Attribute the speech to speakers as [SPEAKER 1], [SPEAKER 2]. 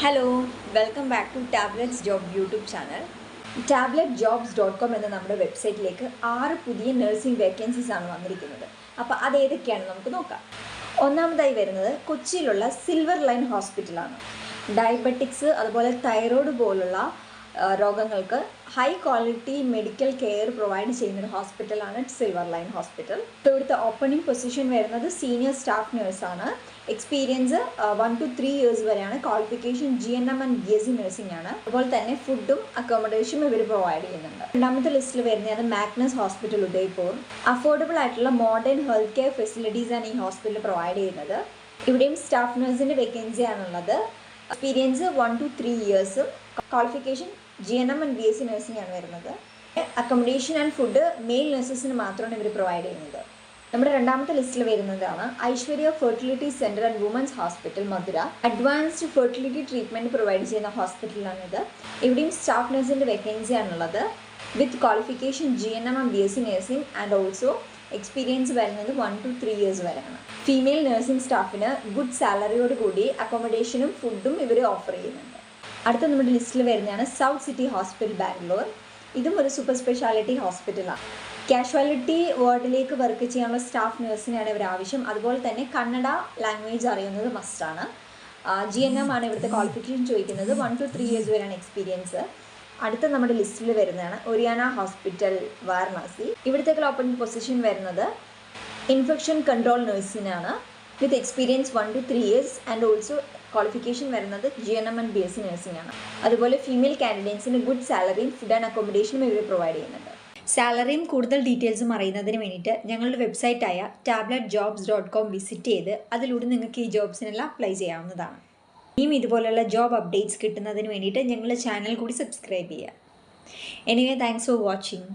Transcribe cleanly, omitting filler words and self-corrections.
[SPEAKER 1] Hello welcome back to tablets job YouTube channel. tabletjobs.com എന്ന നമ്മുടെ വെബ്സൈറ്റിലേക്ക് 6 പുതിയ നഴ്സിംഗ് വേക്കൻസീസ് ആണ് വന്നിരിക്കുന്നത്. അപ്പോൾ അതേതൊക്കെയാണ് നമുക്ക് നോക്കാം. ഒന്നാമതായി വരുന്നത് കൊച്ചിയിലുള്ള സിൽവർ ലൈൻ ഹോസ്പിറ്റലാണ്. ഡയബറ്റിക്സ് അതുപോലെ തൈറോയ്ഡ് പോലുള്ള രോഗങ്ങൾക്ക് high quality medical care provide ചെയ്യുന്നൊരു ഹോസ്പിറ്റലാണ് സിൽവർ ലൈൻ ഹോസ്പിറ്റൽ. ഇപ്പോൾ ഇവിടുത്തെ ഓപ്പണിംഗ് പൊസിഷൻ വരുന്നത് സീനിയർ സ്റ്റാഫ് നേഴ്സാണ്. എക്സ്പീരിയൻസ് 1 to 3 years വരെയാണ്. Qualification GNM and BSc nursing ആണ്. അതുപോലെ തന്നെ ഫുഡും അക്കോമഡേഷനും ഇവർ പ്രൊവൈഡ് ചെയ്യുന്നുണ്ട്. രണ്ടാമത്തെ ലിസ്റ്റിൽ വരുന്നതാണ് മാഗ്നസ് ഹോസ്പിറ്റൽ ഉദയ്പൂർ. അഫോർഡബിൾ ആയിട്ടുള്ള മോഡേൺ ഹെൽത്ത് കെയർ ഫെസിലിറ്റീസ് ആണ് ഈ ഹോസ്പിറ്റൽ പ്രൊവൈഡ് ചെയ്യുന്നത്. ഇവിടെയും സ്റ്റാഫ് നഴ്സിൻ്റെ വേക്കൻസി ആണുള്ളത്. Experience 1 to 3 years. Qualification GNM and BSc nursing ആണ് വരുന്നത്. അക്കോമഡേഷൻ ആൻഡ് ഫുഡ് മെയിൽ നഴ്സസിന് മാത്രമാണ് ഇവർ പ്രൊവൈഡ് ചെയ്യുന്നത്. നമ്മുടെ രണ്ടാമത്തെ ലിസ്റ്റിൽ വരുന്നതാണ് Aishwarya fertility centre and women's hospital Madurai. Advanced fertility treatment provide ചെയ്യുന്ന ഹോസ്പിറ്റലാണിത്. ഇവിടെയും സ്റ്റാഫ് നഴ്സിൻ്റെ വേക്കൻസി ആണുള്ളത്. With qualification GNM and BSc nursing and also experience വരുന്നത് 1 to 3 years വരെയാണ്. ഫീമെയിൽ നഴ്സിംഗ് സ്റ്റാഫിന് ഗുഡ് സാലറിയോട് കൂടി അക്കോമഡേഷനും ഫുഡും ഇവർ ഓഫർ ചെയ്യുന്നുണ്ട്. അടുത്ത നമ്മുടെ ലിസ്റ്റിൽ വരുന്നതാണ് സൗത്ത് സിറ്റി ഹോസ്പിറ്റൽ ബാംഗ്ലൂർ. ഇതും ഒരു സൂപ്പർ സ്പെഷ്യാലിറ്റി ഹോസ്പിറ്റലാണ്. കാഷ്വാലിറ്റി വാർഡിലേക്ക് വർക്ക് ചെയ്യാനുള്ള സ്റ്റാഫ് നഴ്സിനാണ് ഇവർ ആവശ്യം. അതുപോലെ തന്നെ കന്നഡ ലാംഗ്വേജ് അറിയുന്നത് മസ്റ്റാണ്. GNM ആണ് ഇവിടുത്തെ ക്വാളിഫിക്കേഷൻ ചോദിക്കുന്നത്. 1 to 3 years വരെയാണ് എക്സ്പീരിയൻസ്. അടുത്ത നമ്മുടെ ലിസ്റ്റിൽ വരുന്നതാണ് ഒരിയാന ഹോസ്പിറ്റൽ വാരണാസി. ഇവിടുത്തേക്കുള്ള ഓപ്പൺ പൊസിഷൻ വരുന്നത് ഇൻഫെക്ഷൻ കൺട്രോൾ നഴ്സിനാണ്. With experience 1 to 3 years and also qualification വരുന്നത് GNM and BSc നഴ്സിംഗ് ആണ്. അതുപോലെ ഫീമെയിൽ കാൻഡിഡേറ്റ്സിന് ഗുഡ് സാലറിയും ഫുഡ് ആൻഡ് അക്കോമഡേഷനും ഇവർ പ്രൊവൈഡ് ചെയ്യുന്നുണ്ട്. സാലറിയും കൂടുതൽ ഡീറ്റെയിൽസും അറിയുന്നതിന് വേണ്ടിയിട്ട് ഞങ്ങളുടെ വെബ്സൈറ്റായ tabletjobs.com വിസിറ്റ് ചെയ്ത് അതിലൂടെ നിങ്ങൾക്ക് ഈ ജോബ്സിനെല്ലാം അപ്ലൈ ചെയ്യാവുന്നതാണ്. ഇനിയും ഇതുപോലുള്ള ജോബ് അപ്ഡേറ്റ്സ് കിട്ടുന്നതിന് വേണ്ടിയിട്ട് ഞങ്ങളുടെ ചാനൽ കൂടി സബ്സ്ക്രൈബ് ചെയ്യുക. Anyway thanks for watching.